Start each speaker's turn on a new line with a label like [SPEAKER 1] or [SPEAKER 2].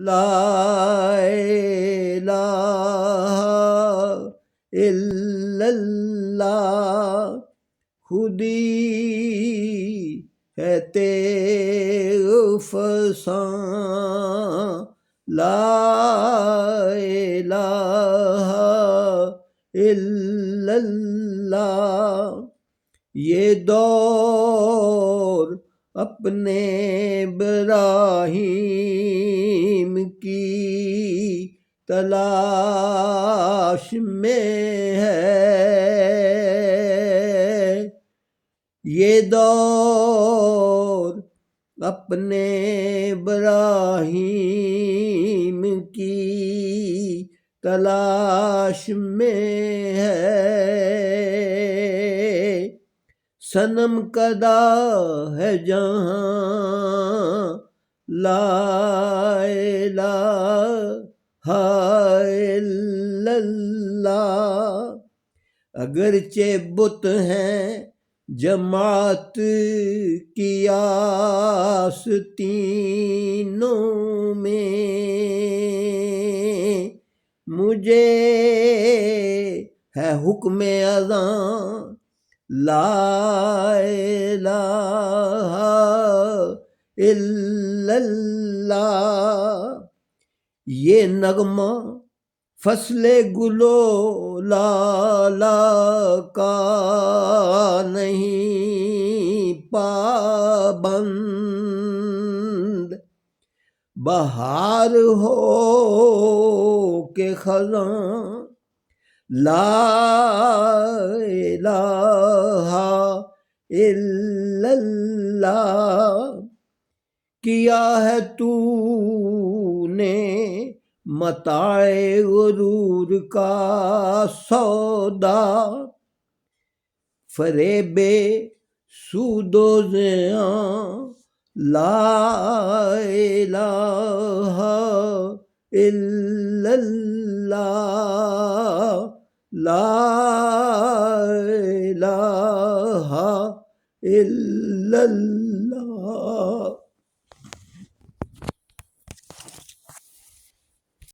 [SPEAKER 1] لا الہ الا اللہ، خودی ہے تیغ فساں، لا الہ الا اللہ۔ یہ دور اپنے ابراہیم کی تلاش میں ہے، یہ دور اپنے ابراہیم کی تلاش میں ہے، صنم کدا ہے جہاں، لا الہ الا اللہ۔ اگرچہ بت ہیں جماعت کی آستینوں میں، مجھے ہے حکم اذاں، لا الہ الا اللہ۔ یہ نغمہ فصل گل و لالا کا نہیں پابند، بہار ہو کہ خزاں، لا الہ الا اللہ۔ کیا ہے تو نے متاع غرور کا سودا، فریب سود و زیاں، لا الہ الا اللہ، لا الہ الا اللہ۔